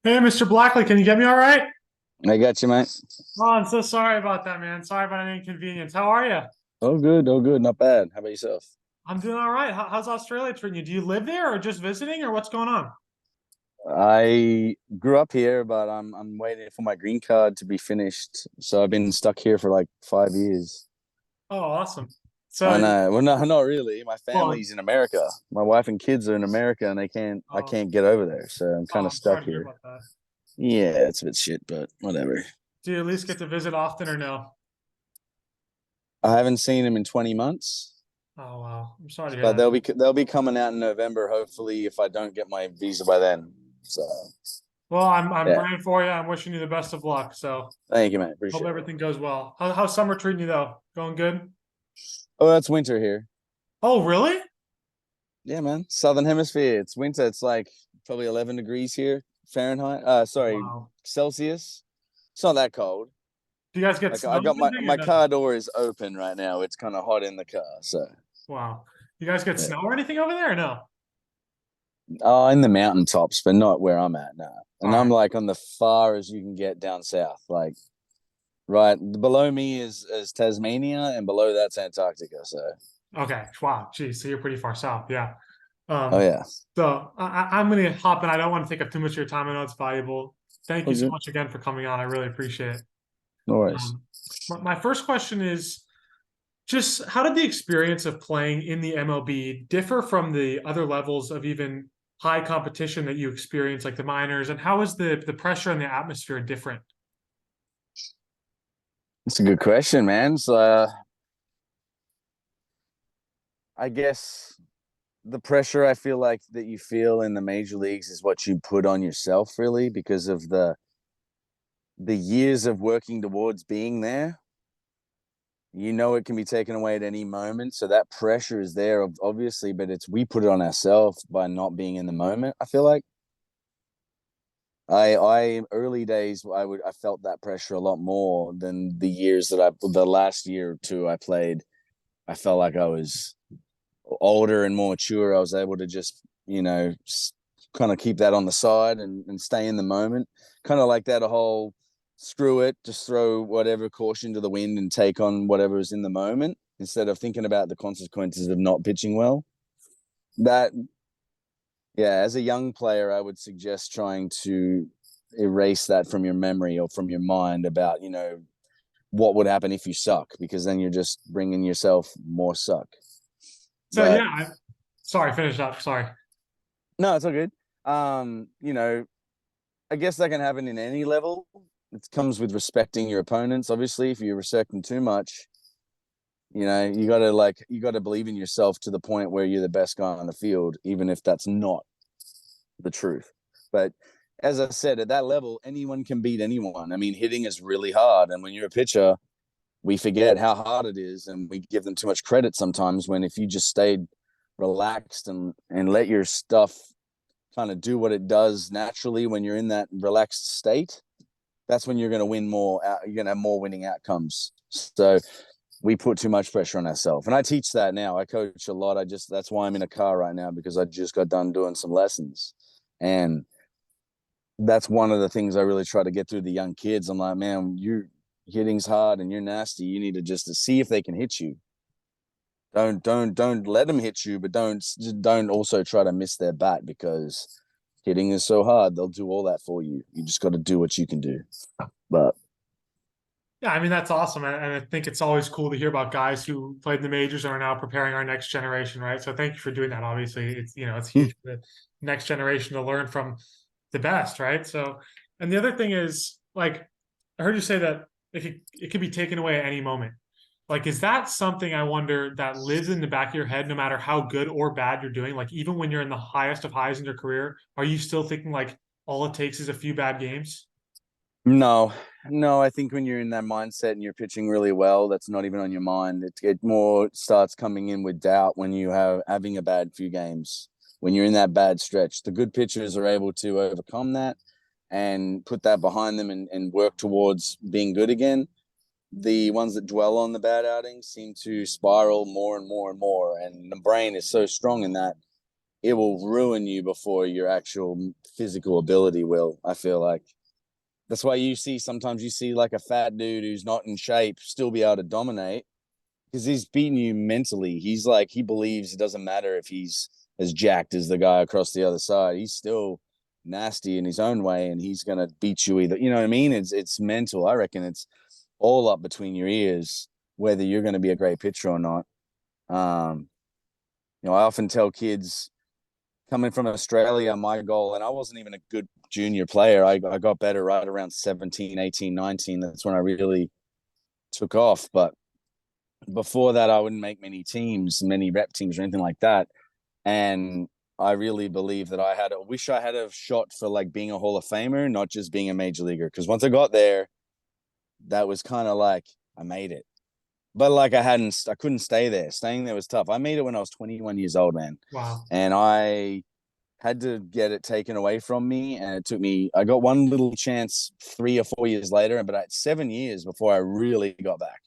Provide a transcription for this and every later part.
Hey, Mr. Blackley, can you get me all right? I got you, mate. Oh, I'm so sorry about that, man. Sorry about any inconvenience. How are you? Oh, good. Oh, good. Not bad. How about yourself? I'm doing all right. How's Australia treating you? Do you live there or just visiting or what's going on? I grew up here, but I'm waiting for my green card to be finished. So I've been stuck here for like 5 years. Oh, awesome. I So, know. Well, no, not really. My well, family's in America. My wife and kids are in America, and I oh, can't get over there. So I'm kind of I'm sorry stuck to hear here. about that. Yeah, it's a bit shit, but whatever. Do you at least get to visit often or no? I haven't seen him in 20 months, Oh, wow. I'm sorry to hear but that. they'll be coming out in November, hopefully, if I don't get my visa by then. So Well, I'm yeah, praying for you. I'm wishing you the best of luck. So, thank you, man. hope Appreciate it. everything goes well. How's summer treating you though? Going good? Oh, that's winter here. Oh, really? Yeah, man. Southern Hemisphere. It's winter. It's like probably 11 degrees here, Fahrenheit. Sorry, Wow. Celsius. It's not that cold. Do you guys get Like I snow got my visiting or my no? car door is open right now. It's kind of hot in the car. So Wow. You guys get yeah. snow or anything over there or no? Oh, in the mountaintops, but not where I'm at now. All And I'm right. like on the far as you can get down south. Like right below me is Tasmania, and below that's Antarctica. So Okay. Wow. Geez. So you're pretty far south. Yeah. oh Um, yeah, I'm going to hop in. I don't want to take up too much of your time. I know it's valuable. Thank you all so good. much again for coming on. I really appreciate it. No worries. Um, my first question is just how did the experience of playing in the MLB differ from the other levels of even high competition that you experience, like the minors, and how is the pressure and the atmosphere different? It's a good question, man. So I guess the pressure I feel like that you feel in the major leagues is what you put on yourself, really, because of the years of working towards being there. You know it can be taken away at any moment, so that pressure is there, obviously, but it's we put it on ourselves by not being in the moment. I feel like I early days I felt that pressure a lot more than the years that the last year or two I played. I felt like I was older and more mature. I was able to just kind of keep that on the side and stay in the moment. Kind of like that whole screw it, just throw whatever caution to the wind and take on whatever is in the moment instead of thinking about the consequences of not pitching well. That yeah, as a young player, I would suggest trying to erase that from your memory or from your mind about what would happen if you suck, because then you're just bringing yourself more suck. So But yeah, sorry, finish up. Sorry. no, it's all good. I guess that can happen in any level. It comes with respecting your opponents. Obviously, if you respect them too much, you gotta believe in yourself to the point where you're the best guy on the field, even if that's not the truth. But as I said, at that level, anyone can beat anyone. I mean, hitting is really hard, and when you're a pitcher, we forget how hard it is, and we give them too much credit sometimes. When if you just stayed relaxed and let your stuff kind of do what it does naturally when you're in that relaxed state, that's when you're going to win more. You're going to have more winning outcomes. So we put too much pressure on ourselves, and I teach that now. I coach a lot. That's why I'm in a car right now, because I just got done doing some lessons, and that's one of the things I really try to get through the young kids. I'm like, man, you hitting's hard and you're nasty. You need to just see if they can hit you. Don't let them hit you, but don't also try to miss their bat, because hitting is so hard. They'll do all that for you. You just got to do what you can do. But Yeah, I mean that's awesome, and I think it's always cool to hear about guys who played in the majors and are now preparing our next generation, right? So thank you for doing that. Obviously, it's huge for the next generation to learn from the best, right? So, and the other thing is, like, I heard you say that it could be taken away at any moment. Like, is that something I wonder that lives in the back of your head, no matter how good or bad you're doing? Like, even when you're in the highest of highs in your career, are you still thinking like all it takes is a few bad games? no, no, I think when you're in that mindset and you're pitching really well, that's not even on your mind. It more starts coming in with doubt when you have having a bad few games. When you're in that bad stretch, the good pitchers are able to overcome that and put that behind them and work towards being good again. The ones that dwell on the bad outings seem to spiral more and more and more. And the brain is so strong in that. it will ruin you before your actual physical ability will. I feel like that's why sometimes you see like a fat dude who's not in shape still be able to dominate because he's beating you mentally. He's like, he believes it doesn't matter if he's as jacked as the guy across the other side. He's still nasty in his own way, and he's gonna beat you either. You know what I mean? It's mental. I reckon it's all up between your ears whether you're going to be a great pitcher or not. Um, I often tell kids coming from Australia, my goal, and I wasn't even a good junior player. I got better right around 17, 18, 19. That's when I really took off. But before that, I wouldn't make many rep teams or anything like that. And I really believe that wish I had a shot for like being a Hall of Famer, not just being a major leaguer. Because once I got there, that was kind of like I made it. But like I couldn't stay there. Staying there was tough. I made it when I was 21 years old, man. Wow. And I had to get it taken away from me. And I got one little chance 3 or 4 years later, but I had 7 years before I really got back.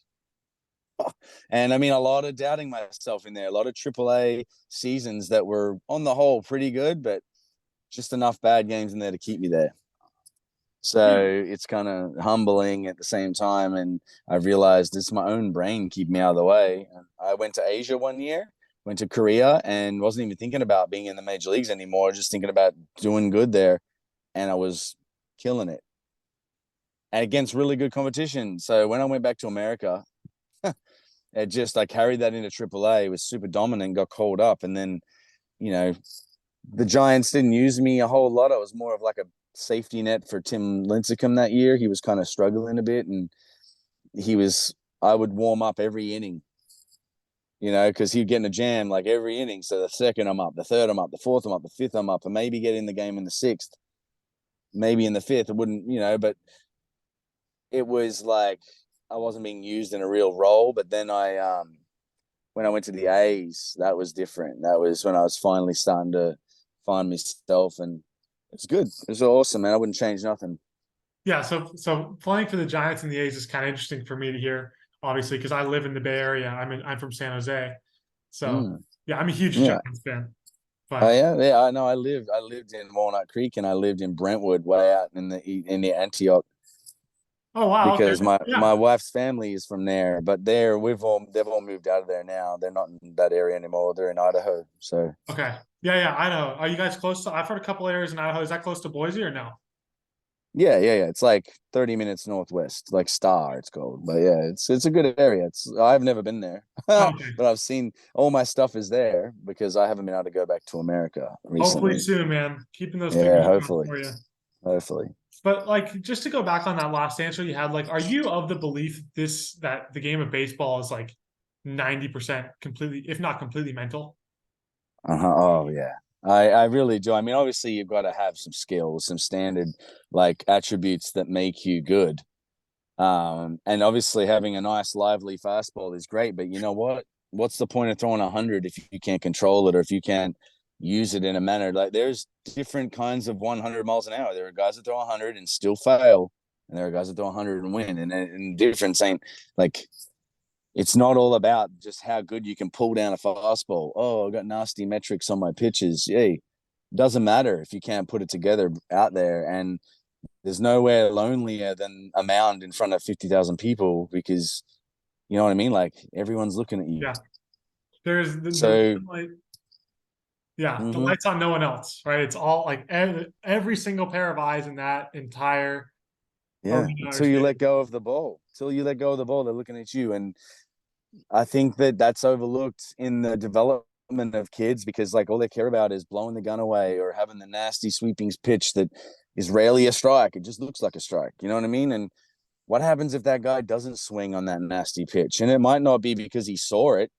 And I mean, a lot of doubting myself in there, a lot of AAA seasons that were on the whole pretty good, but just enough bad games in there to keep me there. So Yeah. it's kind of humbling at the same time. And I realized it's my own brain keeping me out of the way. I went to Asia one year, went to Korea, and wasn't even thinking about being in the major leagues anymore, just thinking about doing good there. And I was killing it and against really good competition. So when I went back to America, I carried that into AAA, was super dominant, got called up. And then, you know, the Giants didn't use me a whole lot. I was more of like a safety net for Tim Lincecum that year. He was kind of struggling a bit, and I would warm up every inning, because he'd get in a jam like every inning. So the second I'm up, the third I'm up, the fourth I'm up, the fifth I'm up, and maybe get in the game in the sixth, maybe in the fifth. It wouldn't, but it was like I wasn't being used in a real role. But then when I went to the A's, that was different. That was when I was finally starting to find myself, and it's good. It's awesome, man. I wouldn't change nothing. Yeah, so playing for the Giants and the A's is kind of interesting for me to hear, obviously, because I live in the Bay Area. I'm from San Jose. So Mm, yeah, I'm a huge yeah. Giants fan. Oh But yeah, yeah. I know. I lived in Walnut Creek, and I lived in Brentwood, way out in the Antioch, oh wow, okay. because my Yeah. my wife's family is from there. But they've all moved out of there now. They're not in that area anymore. They're in Idaho. So Okay. Yeah, yeah, Idaho. Are you guys close to I've heard a couple areas in Idaho. Is that close to Boise or no? yeah, yeah, yeah. It's like 30 minutes northwest, like Star, it's called. But yeah, it's a good area. I've never been there, Oh, but okay. I've seen all my stuff is there because I haven't been able to go back to America Hopefully recently. soon, man. Keeping those Yeah, fingers crossed hopefully, for you. hopefully. But like just to go back on that last answer you had, like, are you of the belief that the game of baseball is like 90% completely, if not completely mental? Uh-huh. Oh yeah. I really do. I mean, obviously you've got to have some skills, some standard like attributes that make you good. And obviously having a nice lively fastball is great, but you know what? What's the point of throwing 100 if you can't control it or if you can't use it in a manner like there's different kinds of 100 miles an hour. There are guys that throw 100 and still fail, and there are guys that throw 100 and win. And different saying like it's not all about just how good you can pull down a fastball. Oh, I got nasty metrics on my pitches. Hey, doesn't matter if you can't put it together out there. And there's nowhere lonelier than a mound in front of 50,000 people because you know what I mean? Like everyone's looking at you. Yeah. There's the So, like, yeah, the mhm. lights on no one else, right? It's all like every single pair of eyes in that entire Yeah, arena or until you let stadium. go of the ball, they're looking at you. And I think that that's overlooked in the development of kids because like all they care about is blowing the gun away or having the nasty sweeping pitch that is rarely a strike. It just looks like a strike. You know what I mean? And what happens if that guy doesn't swing on that nasty pitch? And it might not be because he saw it.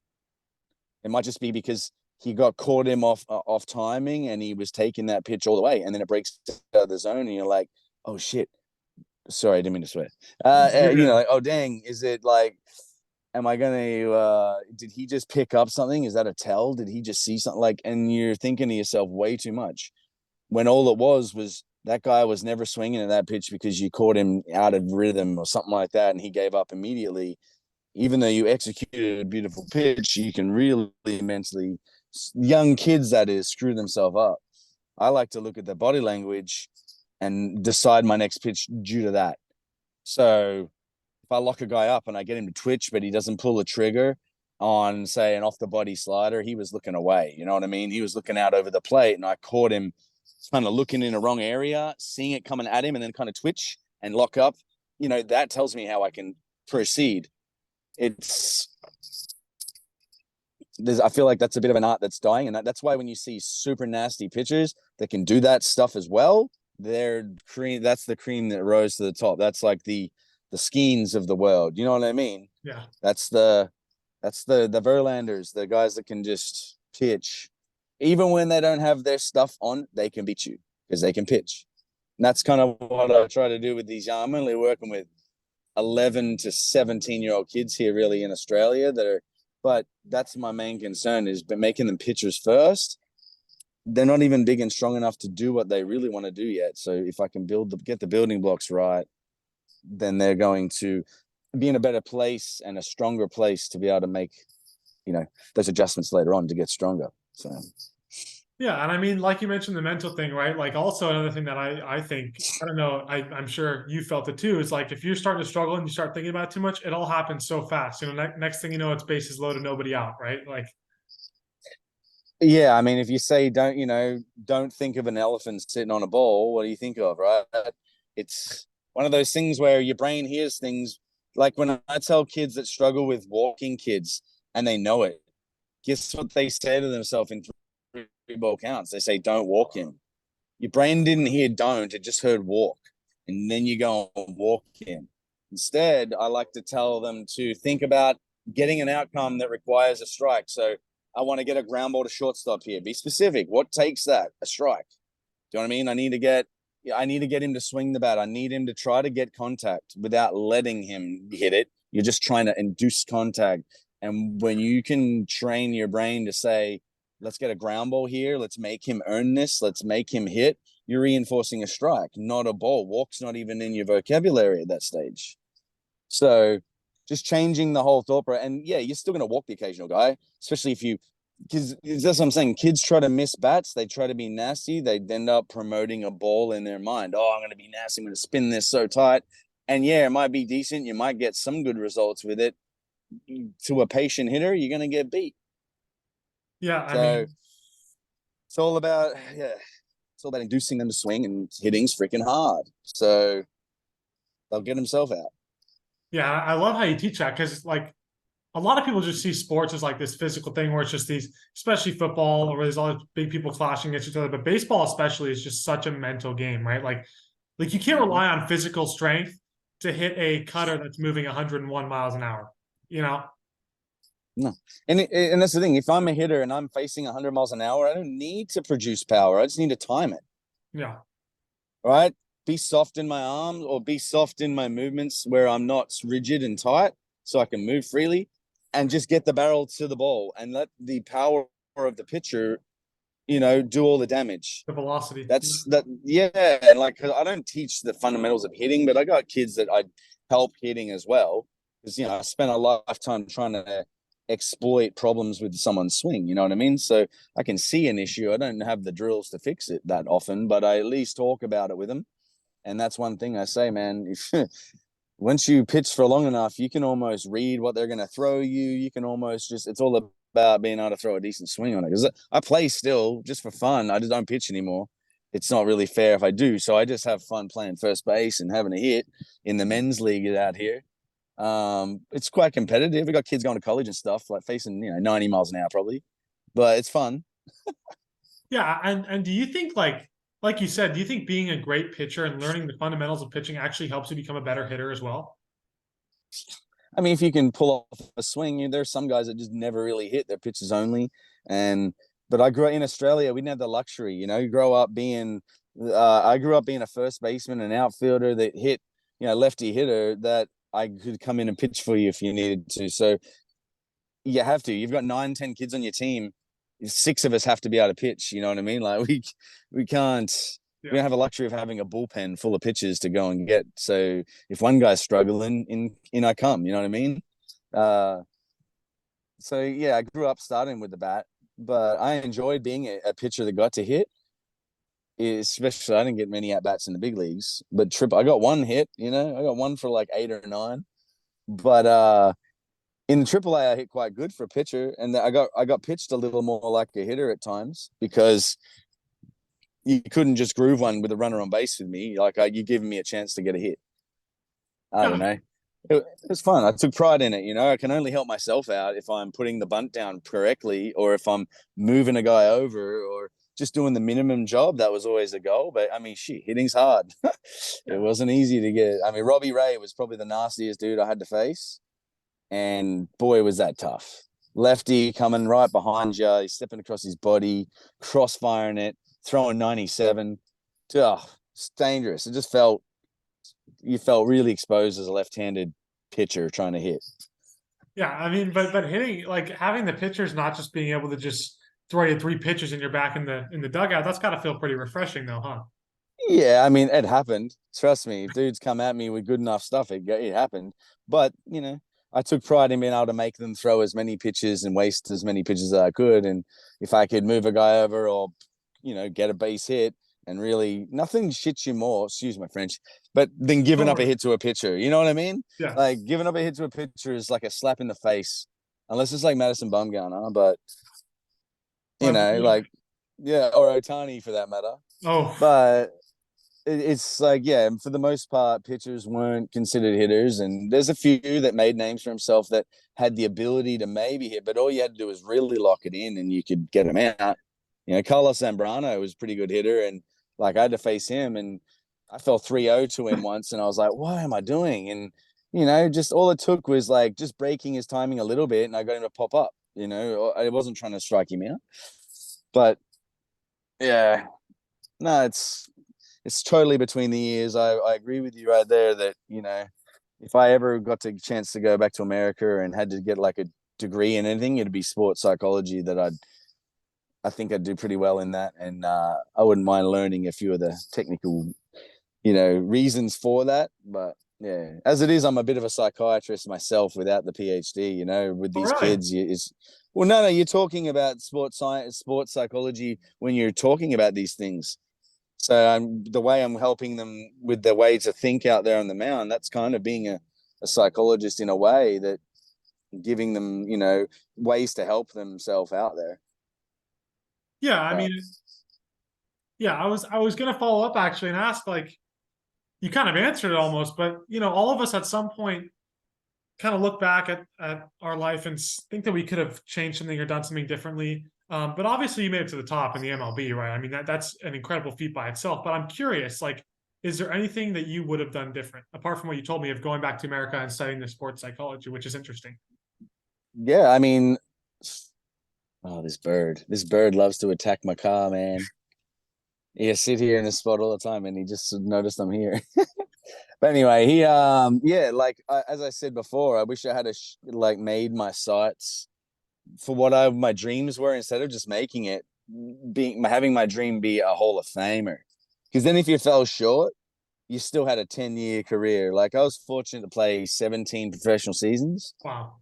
It might just be because he got caught him off timing and he was taking that pitch all the way, and then it breaks out of the zone, and you're like, oh shit. Sorry, I didn't mean to swear. You're good. Like, oh dang, is it like am I gonna did he just pick up something? Is that a tell? Did he just see something like and you're thinking to yourself way too much when all it was that guy was never swinging at that pitch because you caught him out of rhythm or something like that and he gave up immediately. Even though you executed a beautiful pitch, you can really mentally young kids, that is, screw themselves up. I like to look at their body language and decide my next pitch due to that. So if I lock a guy up and I get him to twitch, but he doesn't pull the trigger on, say, an off the body slider, he was looking away. You know what I mean? He was looking out over the plate, and I caught him kind of looking in the wrong area, seeing it coming at him, and then kind of twitch and lock up. That tells me how I can proceed. I feel like that's a bit of an art that's dying, and that's why when you see super nasty pitchers that can do that stuff as well, they're cream. That's the cream that rose to the top. That's like the Skeens of the world. You know what I mean? Yeah. That's the Verlanders, the guys that can just pitch. Even when they don't have their stuff on, they can beat you because they can pitch. And that's kind of what I try to do with these. I'm only working with 11 to 17-year-old kids here really in Australia but that's my main concern, is making them pitchers first. They're not even big and strong enough to do what they really want to do yet. So if I can get the building blocks right, then they're going to be in a better place and a stronger place to be able to make, those adjustments later on to get stronger. So Yeah, and I mean, like you mentioned, the mental thing, right? Like, also another thing that I think, I don't know, I'm sure you felt it too. Is like, if you're starting to struggle and you start thinking about it too much, it all happens so fast. Next thing you know, it's bases loaded, nobody out, right? Like, yeah, I mean, if you say don't think of an elephant sitting on a ball, what do you think of, right? It's one of those things where your brain hears things. Like when I tell kids that struggle with walking kids and they know it, guess what they say to themselves in three ball counts? They say, "Don't walk him." Your brain didn't hear "don't," it just heard "walk," and then you go and walk him. Instead, I like to tell them to think about getting an outcome that requires a strike. So I want to get a ground ball to shortstop here. Be specific. What takes that? A strike. Do you know what I mean? I need to get him to swing the bat. I need him to try to get contact without letting him hit it. You're just trying to induce contact. And when you can train your brain to say, let's get a ground ball here, let's make him earn this, let's make him hit, you're reinforcing a strike, not a ball. Walk's not even in your vocabulary at that stage. So just changing the whole thought. And yeah, you're still going to walk the occasional guy, especially because that's what I'm saying. Kids try to miss bats. They try to be nasty. They end up promoting a ball in their mind. Oh, I'm going to be nasty. I'm going to spin this so tight. And yeah, it might be decent. You might get some good results with it. To a patient hitter, you're going to get beat. yeah, I So mean, it's all about, it's all about inducing them to swing, and hitting's freaking hard. So they'll get themselves out. yeah, I love how you teach that, because like, a lot of people just see sports as like this physical thing where it's just these, especially football, where there's all these big people clashing against each other. But baseball, especially, is just such a mental game, right? Like you can't rely on physical strength to hit a cutter that's moving 101 miles an hour. You know? No, and that's the thing. If I'm a hitter and I'm facing 100 miles an hour, I don't need to produce power. I just need to time it. Yeah. Right? Be soft in my arms, or be soft in my movements where I'm not rigid and tight, so I can move freely, and just get the barrel to the ball and let the power of the pitcher, do all the damage. The velocity. That's that. Yeah, and like I don't teach the fundamentals of hitting, but I got kids that I help hitting as well, because I spent a lifetime trying to exploit problems with someone's swing. You know what I mean? So I can see an issue. I don't have the drills to fix it that often, but I at least talk about it with them. And that's one thing I say, man. If once you pitch for long enough, you can almost read what they're going to throw you. You can almost it's all about being able to throw a decent swing on it. Because I play still just for fun. I just don't pitch anymore. It's not really fair if I do. So I just have fun playing first base and having a hit in the men's league out here. It's quite competitive. We got kids going to college and stuff, like facing 90 miles an hour probably, but it's fun. Yeah, and do you think, like you said, do you think being a great pitcher and learning the fundamentals of pitching actually helps you become a better hitter as well? I mean, if you can pull off a swing, there's some guys that just never really hit. Their pitches only. But I grew up in Australia. We didn't have the luxury. You grow up being. I grew up being a first baseman, an outfielder that hit, lefty hitter, that I could come in and pitch for you if you needed to. So you have to. You've got 9, 10 kids on your team. 6 of us have to be able to pitch. You know what I mean? Like we can't. Yeah. We don't have a luxury of having a bullpen full of pitches to go and get. So if one guy's struggling, in I come. You know what I mean? So yeah, I grew up starting with the bat, but I enjoyed being a pitcher that got to hit. Especially, I didn't get many at bats in the big leagues, but I got one hit. You know, I got one for like 8 or 9. But in the AAA, I hit quite good for a pitcher, and I got pitched a little more like a hitter at times because you couldn't just groove one with a runner on base with me. Like you giving me a chance to get a hit. I don't Yeah, know. It was fun. I took pride in it. You know, I can only help myself out if I'm putting the bunt down correctly, or if I'm moving a guy over, or just doing the minimum job. That was always a goal. But I mean, shit, hitting's hard. It yeah. wasn't easy to get. I mean, Robbie Ray was probably the nastiest dude I had to face, and boy, was that tough. Lefty coming right behind you, he's stepping across his body, crossfiring it, throwing 97. Oh, it's dangerous. It just felt you felt really exposed as a left-handed pitcher trying to hit. Yeah, I mean, but hitting like having the pitchers not just being able to just throw you 3 pitches and you're back in the dugout, that's gotta feel pretty refreshing though, huh? Yeah, I mean, it happened. Trust me, if dudes come at me with good enough stuff, it happened. But, you know, I took pride in being able to make them throw as many pitches and waste as many pitches as I could. And if I could move a guy over or, get a base hit and really nothing shits you more, excuse my French, but than giving Don't up a worry. hit to a pitcher. You know what I mean? Yeah. Like giving up a hit to a pitcher is like a slap in the face, unless it's like Madison Bumgarner. But, But yeah. like, yeah, or Otani for that matter. Oh, But it's like, yeah, for the most part, pitchers weren't considered hitters, and there's a few that made names for himself that had the ability to maybe hit, but all you had to do was really lock it in, and you could get him out. Carlos Zambrano was a pretty good hitter, and like I had to face him, and I fell 3-0 to him once, and I was like, what am I doing? And just all it took was like just breaking his timing a little bit, and I got him to pop up. I wasn't trying to strike him out, but yeah, no, it's totally between the years. I agree with you right there that, if I ever got the chance to go back to America and had to get like a degree in anything, it'd be sports psychology that I think I'd do pretty well in that. And I wouldn't mind learning a few of the technical, reasons for that. But yeah, as it is, I'm a bit of a psychiatrist myself without the PhD, with oh these really? kids is well, no, you're talking about sports science, sports psychology when you're talking about these things. So the way I'm helping them with their way to think out there on the mound, that's kind of being a psychologist in a way, that giving them, ways to help themselves out there. Yeah, I But mean, yeah, I was gonna follow up actually and ask like you kind of answered it almost, but all of us at some point kind of look back at our life and think that we could have changed something or done something differently. But obviously, you made it to the top in the MLB, right? I mean, that's an incredible feat by itself. But I'm curious, like, is there anything that you would have done different apart from what you told me of going back to America and studying the sports psychology, which is interesting? yeah, I mean, oh, this bird loves to attack my car, man. He sit here in the spot all the time, and he just noticed I'm here. But anyway, yeah, like as I said before, I wish I had like made my sights for what my dreams were, instead of just making it, being having my dream be a Hall of Famer. Because then if you fell short, you still had a 10-year career. Like I was fortunate to play 17 professional seasons, Wow.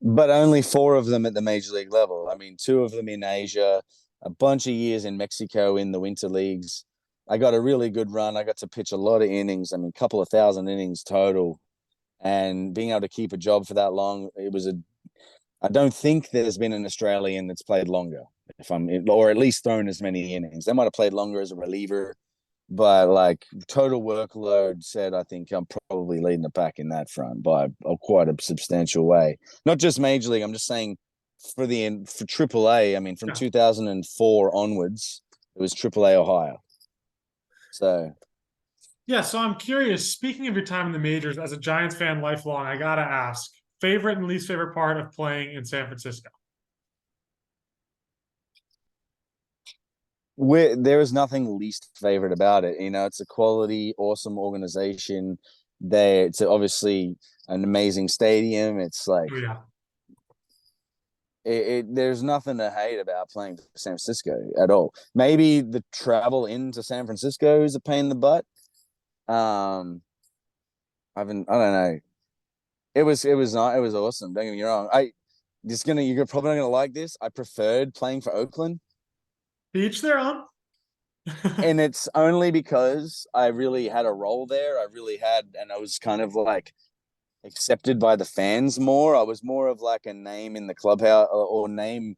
but only 4 of them at the major league level. I mean, 2 of them in Asia, a bunch of years in Mexico in the winter leagues. I got a really good run. I got to pitch a lot of innings. I mean, a couple of thousand innings total. And being able to keep a job for that long, I don't think there's been an Australian that's played longer, or at least thrown as many innings. They might have played longer as a reliever, but like total workload said, I think I'm probably leading the pack in that front by quite a substantial way. Not just major league. I'm just saying for AAA. I mean, from Yeah. 2004 onwards, it was AAA Ohio. So Yeah. So I'm curious. Speaking of your time in the majors as a Giants fan, lifelong, I gotta ask: favorite and least favorite part of playing in San Francisco? there is nothing least favorite about it. It's a quality, awesome organization. It's obviously an amazing stadium. It's like Oh yeah. there's nothing to hate about playing for San Francisco at all. Maybe the travel into San Francisco is a pain in the butt. Um, I don't know. It was not. It was awesome. Don't get me wrong. you're probably not gonna like this. I preferred playing for Oakland. Each their own. And it's only because I really had a role there. And I was kind of like accepted by the fans more. I was more of like a name in the clubhouse or name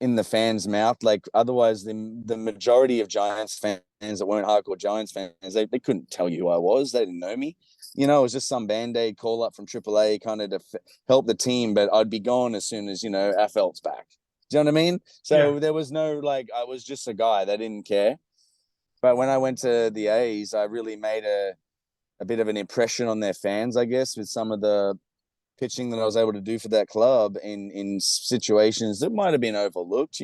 in the fans' mouth. Like otherwise, the majority of Giants fans that weren't hardcore Giants fans, they couldn't tell you who I was. They didn't know me. You know, it was just some band-aid call up from AAA kind of to help the team, but I'd be gone as soon as, Affelt's back. Do you know what I mean? Yeah. So there was no like I was just a guy that didn't care. But when I went to the A's, I really made a bit of an impression on their fans, I guess, with some of the pitching that I was able to do for that club in situations that might have been overlooked.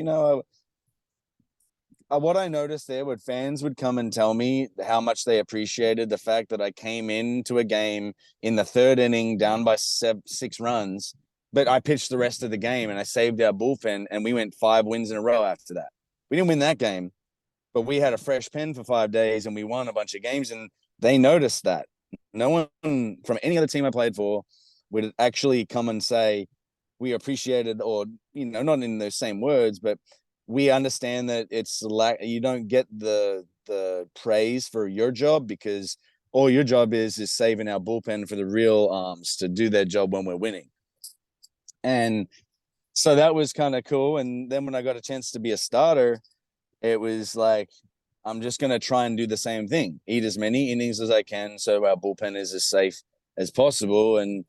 What I noticed there would fans would come and tell me how much they appreciated the fact that I came into a game in the third inning down by 6 runs, but I pitched the rest of the game and I saved our bullpen and we went 5 wins in a row after that. We didn't win that game, but we had a fresh pen for 5 days and we won a bunch of games, and they noticed that. No one from any other team I played for would actually come and say, we appreciated, or, not in those same words, but we understand that it's like you don't get the praise for your job because all your job is saving our bullpen for the real arms to do their job when we're winning. And so that was kind of cool. And then when I got a chance to be a starter, it was like, I'm just going to try and do the same thing, eat as many innings as I can so our bullpen is as safe as possible. And,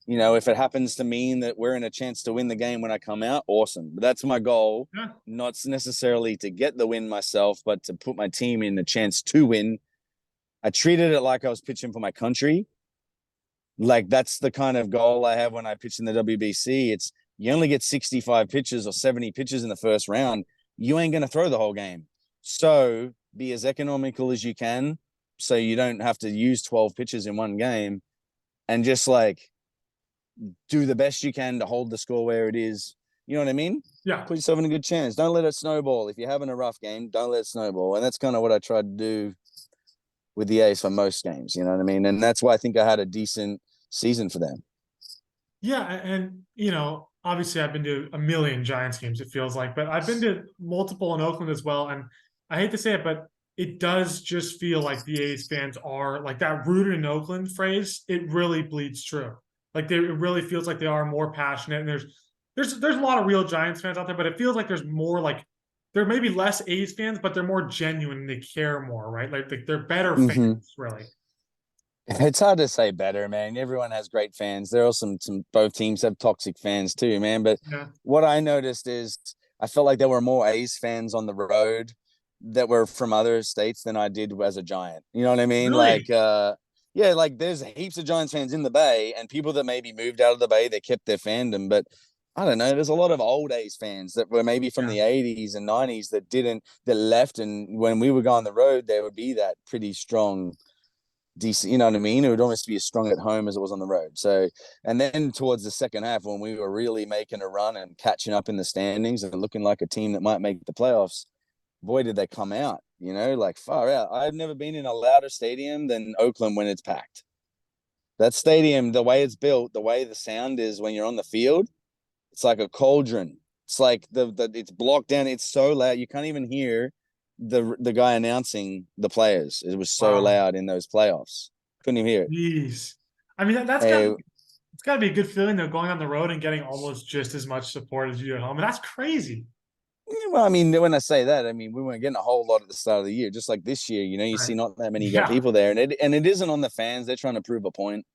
if it happens to mean that we're in a chance to win the game when I come out, awesome. But that's my goal, Yeah. not necessarily to get the win myself, but to put my team in a chance to win. I treated it like I was pitching for my country. Like that's the kind of goal I have when I pitch in the WBC. It's you only get 65 pitches or 70 pitches in the first round. You ain't going to throw the whole game. So be as economical as you can so you don't have to use 12 pitches in one game, and just like do the best you can to hold the score where it is. You know what I mean? Yeah. Put yourself in a good chance. Don't let it snowball. If you're having a rough game, don't let it snowball. And that's kind of what I tried to do with the A's for most games. You know what I mean? And that's why I think I had a decent season for them. Yeah, and obviously I've been to a million Giants games, it feels like, but I've been to multiple in Oakland as well. And I hate to say it, but it does just feel like the A's fans are like that rooted in Oakland phrase, it really bleeds true. Like it really feels like they are more passionate. And there's a lot of real Giants fans out there, but it feels like there's more like there may be less A's fans, but they're more genuine and they care more, right? Like they're better fans, Mm-hmm. really. It's hard to say better, man. Everyone has great fans. There are some both teams have toxic fans too, man. But Yeah. what I noticed is I felt like there were more A's fans on the road that were from other states than I did as a Giant. You know what I mean? Really? Yeah, like there's heaps of Giants fans in the Bay and people that maybe moved out of the Bay, they kept their fandom. But I don't know, there's a lot of old A's fans that were maybe from Yeah. the 80s and 90s that left. And when we would go on the road, there would be that pretty strong decent, you know what I mean? It would almost be as strong at home as it was on the road. So, and then towards the second half, when we were really making a run and catching up in the standings and looking like a team that might make the playoffs, boy, did they come out, like far out. I've never been in a louder stadium than Oakland when it's packed. That stadium, the way it's built, the way the sound is when you're on the field, it's like a cauldron. It's like it's blocked down. It's so loud you can't even hear the guy announcing the players. It was so Wow. loud in those playoffs. Couldn't even hear it. Jeez. I mean, that's got Uh, it's got to be a good feeling though, going on the road and getting almost just as much support as you do at home. And that's crazy. well, I mean, when I say that, I mean we weren't getting a whole lot at the start of the year. Just like this year, you Right. see not that many Yeah. people there, and it isn't on the fans. They're trying to prove a point.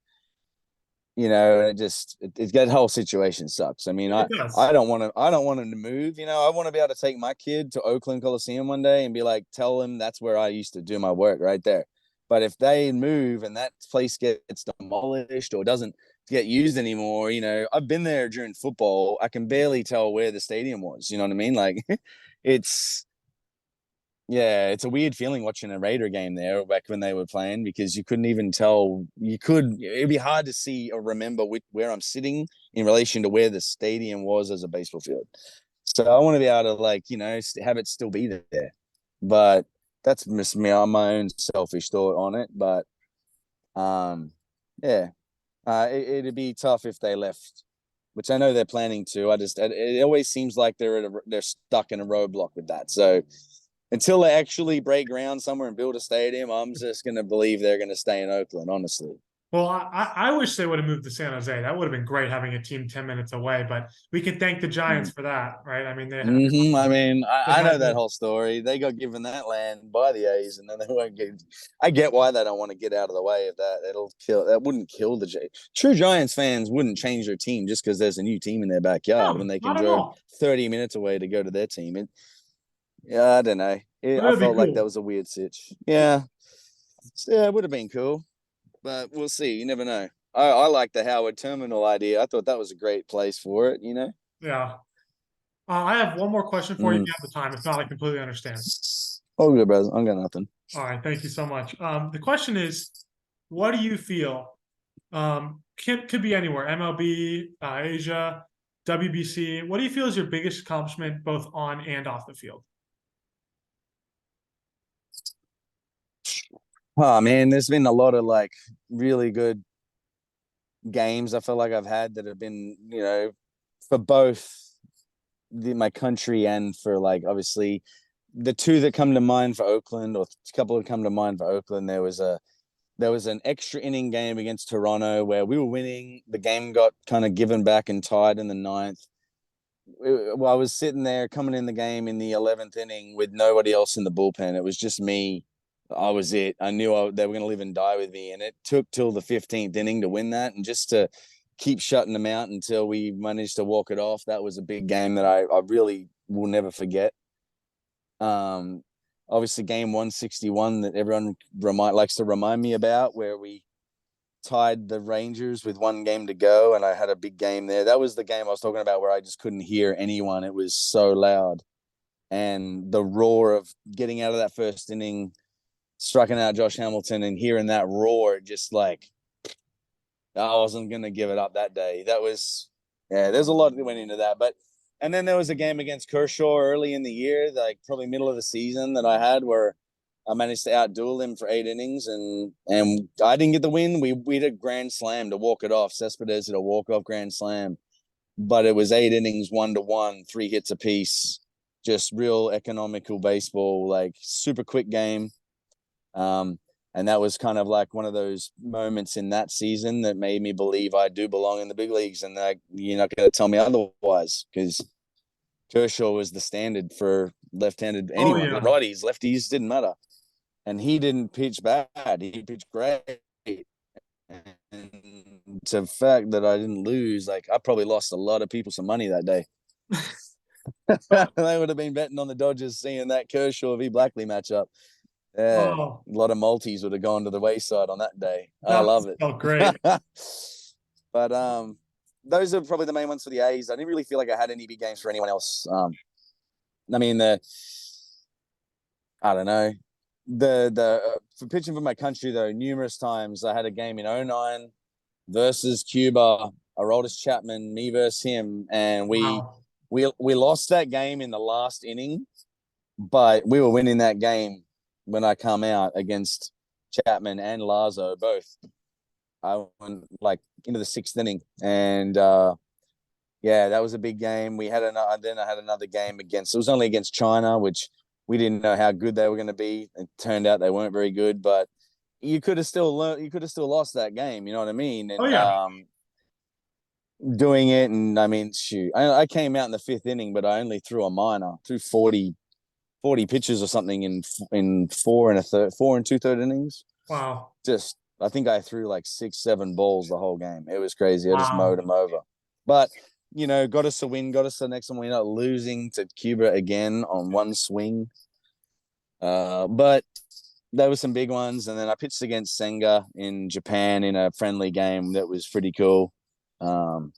That whole situation sucks. I mean, It I does. I don't want to I don't want him to move. I want to be able to take my kid to Oakland Coliseum one day and be like, tell him that's where I used to do my work right there. But if they move and that place gets demolished or doesn't get used anymore, I've been there during football. I can barely tell where the stadium was. You know what I mean? Like, it's yeah, it's a weird feeling watching a Raider game there back when they were playing because you couldn't even tell. It'd be hard to see or remember where I'm sitting in relation to where the stadium was as a baseball field. So I want to be able to, like, have it still be there. But that's just me on my own selfish thought on it. But yeah, it'd be tough if they left which I know they're planning to. It always seems like they're stuck in a roadblock with that. So until they actually break ground somewhere and build a stadium, I'm just going to believe they're going to stay in Oakland, honestly. Well, I wish they would have moved to San Jose. That would have been great having a team 10 minutes away, but we can thank the Giants for that, right? I mean, I mean, they I know had that the, whole story. They got given that land by the A's, and then they won't get. I get why they don't want to get out of the way of that. It'll kill. That wouldn't kill the True Giants fans wouldn't change their team just because there's a new team in their backyard when no, they can not at drove all. 30 minutes away to go to their team. Yeah, I don't know. But I it'd be felt like that cool. was a weird sitch. Yeah, it would have been cool, but we'll see. You never know. I like the Howard Terminal idea. I thought that was a great place for it. Yeah. I have one more question for you if Mm. you have the time. If not, I completely understand. Oh, good, brother. I got nothing. All right, thank you so much. The question is, what do you feel? Could be anywhere, MLB, Asia, WBC. What do you feel is your biggest accomplishment both on and off the field? Oh man, there's been a lot of like really good games I feel like I've had that have been, for both my country and for like obviously the two that come to mind for Oakland, or a couple that come to mind for Oakland. There was an extra inning game against Toronto where we were winning. The game got kind of given back and tied in the ninth. Well, I was sitting there coming in the game in the 11th inning with nobody else in the bullpen. It was just me. I was it. I knew they were going to live and die with me. And it took till the 15th inning to win that. And just to keep shutting them out until we managed to walk it off, that was a big game that I really will never forget. Um, Obviously, game 161 that everyone likes to remind me about, where we tied the Rangers with one game to go, and I had a big game there. That was the game I was talking about where I just couldn't hear anyone. It was so loud. And the roar of getting out of that first inning, striking out Josh Hamilton, and hearing that roar, just like I wasn't going to give it up that day. There's a lot that went into that. And then there was a game against Kershaw early in the year, like probably middle of the season, that I had where I managed to outduel him for 8 innings, and I didn't get the win. We had a grand slam to walk it off. Cespedes did a walk-off grand slam, but it was 8 innings, 1-1, 3 hits apiece, just real economical baseball, like super quick game. And that was kind of like one of those moments in that season that made me believe I do belong in the big leagues, and that you're not going to tell me otherwise, because Kershaw was the standard for left-handed Oh anyone, yeah. righties, lefties, didn't matter. And he didn't pitch bad. He pitched great. And to the fact that I didn't lose, like I probably lost a lot of people some money that day. Well, They would have been betting on the Dodgers seeing that Kershaw v Blackley matchup. Yeah, oh, a lot of multis would have gone to the wayside on that day. I that love it. felt great. But those are probably the main ones for the A's. I didn't really feel like I had any big games for anyone else. I mean, I don't know. For pitching for my country though, numerous times I had a game in '09 versus Cuba, Aroldis Chapman, me versus him, and we Wow. we we lost that game in the last inning, but we were winning that game when I come out against Chapman and Lazo both. I went like into the sixth inning, and yeah, that was a big game. Then I had another game against. It was only against China, which we didn't know how good they were going to be. It turned out they weren't very good, but you could have still learned. You could have still lost that game. You know what I mean? Oh And yeah. doing it, and I mean, shoot, I came out in the fifth inning, but I only threw a minor, threw 40 pitches or something in 4 and 2/3 innings. Wow. Just I think I threw like 6, 7 balls the whole game. It was crazy. I just mowed Wow. them over. But got us a win, got us the next one. We're not losing to Cuba again on one swing. But there were some big ones, and then I pitched against Senga in Japan in a friendly game that was pretty cool. Um,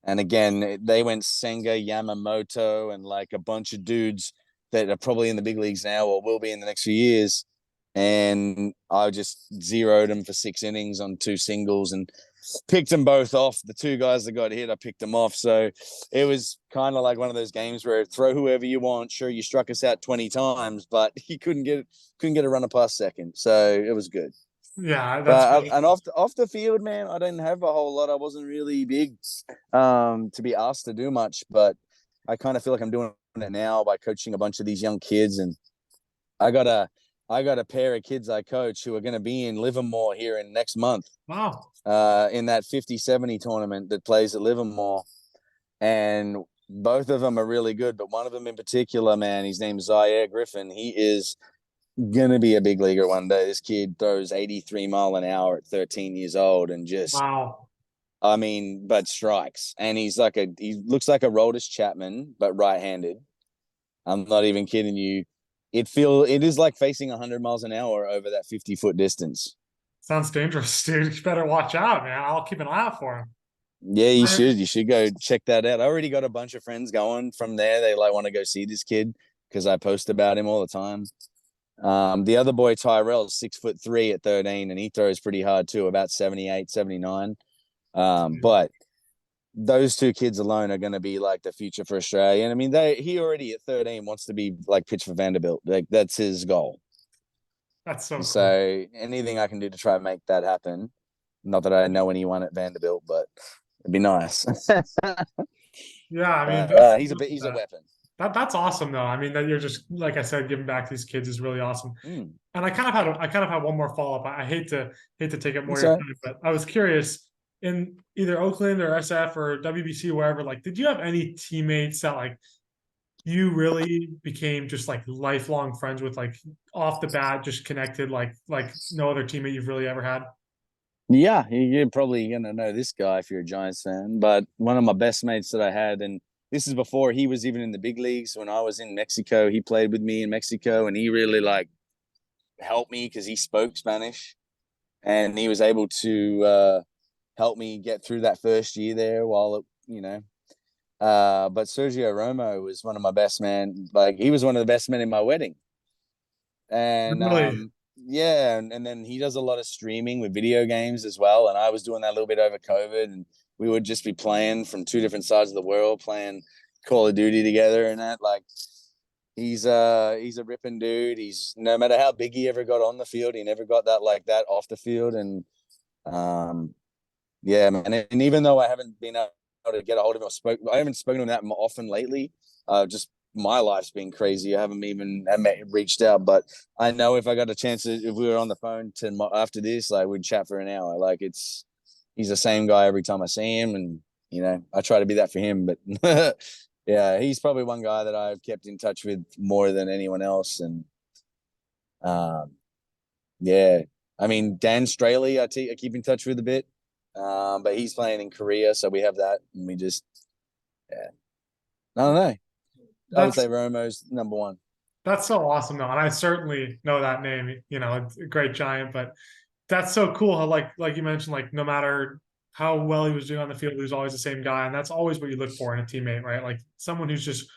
and again, they went Senga, Yamamoto, and like a bunch of dudes that are probably in the big leagues now or will be in the next few years. And I just zeroed them for 6 innings on 2 singles and picked them both off. The two guys that got hit, I picked them off. So it was kind of like one of those games where throw whoever you want. Sure, you struck us out 20 times, but you couldn't get a runner past second. So it was good. Yeah, that's But great. and off the field, man, I didn't have a whole lot. I wasn't really big to be asked to do much, but I kind of feel like I'm doing it now by coaching a bunch of these young kids. And I got a I got a pair of kids I coach who are going to be in Livermore here in next month Wow. in that 50-70 tournament that plays at Livermore. And both of them are really good, but one of them in particular, man, his name's Zaire Griffin. He is gonna be a big leaguer one day. This kid throws 83 mile an hour at 13 years old and just, Wow. I mean, but strikes. And he looks like a Roldis Chapman, but right-handed. I'm not even kidding you. It is like facing 100 miles an hour over that 50-foot distance. Sounds dangerous, dude. You better watch out, man. I'll keep an eye out for him. Yeah, you I- should. You should go check that out. I already got a bunch of friends going from there. They like want to go see this kid because I post about him all the time. The other boy, Tyrell, is 6'3" at 13, and he throws pretty hard too, about 78, 79. But those two kids alone are going to be like the future for Australia. And I mean, he already at 13 wants to be like pitch for Vanderbilt. Like that's his goal. That's so cool. So anything I can do to try and make that happen. Not that I know anyone at Vanderbilt, but it'd be nice. Yeah, I mean, best of luck with He's a that. weapon. That's awesome though. I mean, that you're just like I said, giving back to these kids is really awesome. Mm. And I kind of had one more follow up. I hate to take up more of It's your all right. time, but I was curious in either Oakland or SF or WBC, wherever. Like, did you have any teammates that like you really became just like lifelong friends with, like off the bat, just connected, like no other teammate you've really ever had? Yeah, you're probably gonna know this guy if you're a Giants fan. But one of my best mates that I had, and this is before he was even in the big leagues. When I was in Mexico, he played with me in Mexico, and he really like helped me because he spoke Spanish, and he was able to help me get through that first year there. But Sergio Romo was one of my best men. Like he was one of the best men in my wedding. And Really? yeah, and then he does a lot of streaming with video games as well. And I was doing that a little bit over COVID, and we would just be playing from two different sides of the world, playing Call of Duty together and that. Like he's a ripping dude. He's no matter how big he ever got on the field, he never got that like that off the field. And um yeah, man. And even though I haven't been able to get a hold of him, I haven't spoken to him that often lately. Just my life's been crazy. I haven't even reached out, but I know if I got a chance, if we were on the phone after this, like we'd chat for an hour. Like he's the same guy every time I see him, and I try to be that for him. But yeah, he's probably one guy that I've kept in touch with more than anyone else. And um, yeah, I mean Dan Straley, I keep in touch with a bit, but he's playing in Korea, so we have that, and we just yeah, I don't know. I would That's say Romo's number one. that's so awesome though, and I certainly know that name. You know, it's a great giant, but that's so cool how like you mentioned, like no matter how well he was doing on the field, he was always the same guy, and that's always what you look for in a teammate, right? Like someone who's just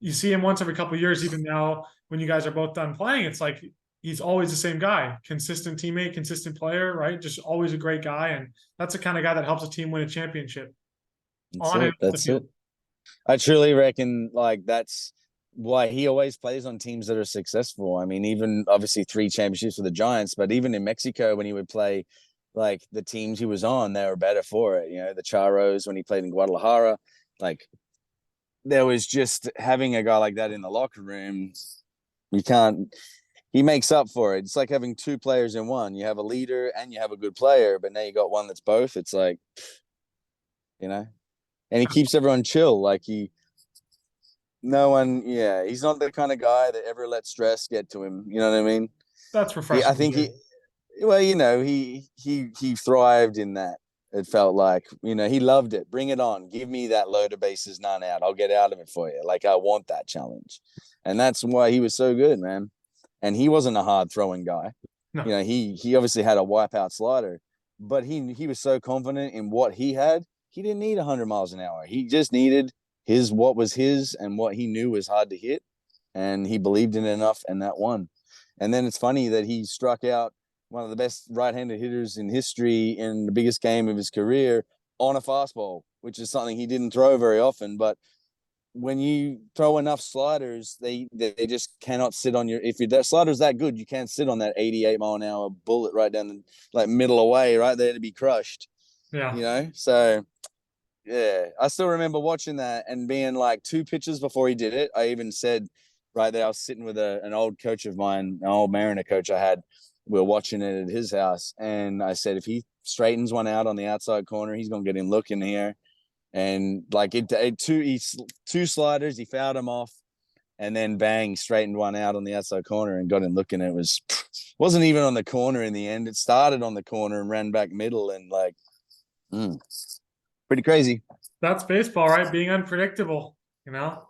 you see him once every couple of years. Even now, when you guys are both done playing, it's like he's always the same guy, consistent teammate, consistent player, right? Just always a great guy, and that's the kind of guy that helps a team win a championship That's on and it. off the That's it. field. I truly reckon like that's why he always plays on teams that are successful. I mean, even obviously 3 championships with the Giants, but even in Mexico when he would play like the teams he was on, they were better for it. The Charros when he played in Guadalajara, like there was just having a guy like that in the locker room. You can't. He makes up for it. It's like having two players in one. You have a leader and you have a good player, but now you got one that's both. It's like, you know, and he keeps everyone chill. Like no one, yeah, he's not the kind of guy that ever lets stress get to him. You know what I mean? That's I refreshing to think hear. well, he thrived in that. It felt like, he loved it. Bring it on. Give me that load of bases, none out. I'll get out of it for you. Like I want that challenge. And that's why he was so good, man. And he wasn't a hard throwing guy. No, He obviously had a wipeout slider, but he was so confident in what he had. He didn't need 100 miles an hour. He just needed what was his and what he knew was hard to hit, and he believed in it enough, and that won. And then it's funny that he struck out one of the best right-handed hitters in history in the biggest game of his career on a fastball, which is something he didn't throw very often. But when you throw enough sliders, they just cannot sit on your. If your slider's that good, you can't sit on that 88-mile-an-hour bullet right down the like middle away, right there to be crushed. Yeah. You know, so yeah, I still remember watching that and being like 2 pitches before he did it. I even said right there, I was sitting with an old coach of mine, an old Mariner coach I had. We were watching it at his house, and I said, if he straightens one out on the outside corner, he's gonna get him looking here. And like two sliders, he fouled him off, and then bang, straightened one out on the outside corner and got him looking. It wasn't even on the corner in the end. It started on the corner and ran back middle, and like, pretty crazy. That's baseball, right? Being unpredictable, you know?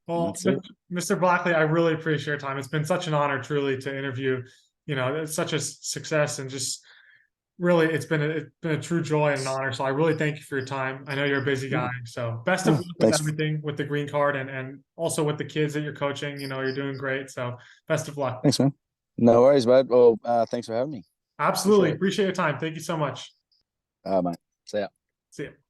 Well, That's it. Mr. Blackley, I really appreciate your time. It's been such an honor, truly, to interview. It's such a success, and just really, it's been a true joy and an honor. So I really thank you for your time. I know you're a busy guy, so best of luck with Thanks. everything with the green card, and also with the kids that you're coaching. You're doing great. So best of luck. Thanks, man. No worries, bud. Well, thanks for having me. Absolutely appreciate your time. Thank you so much. Mate. See ya. See you.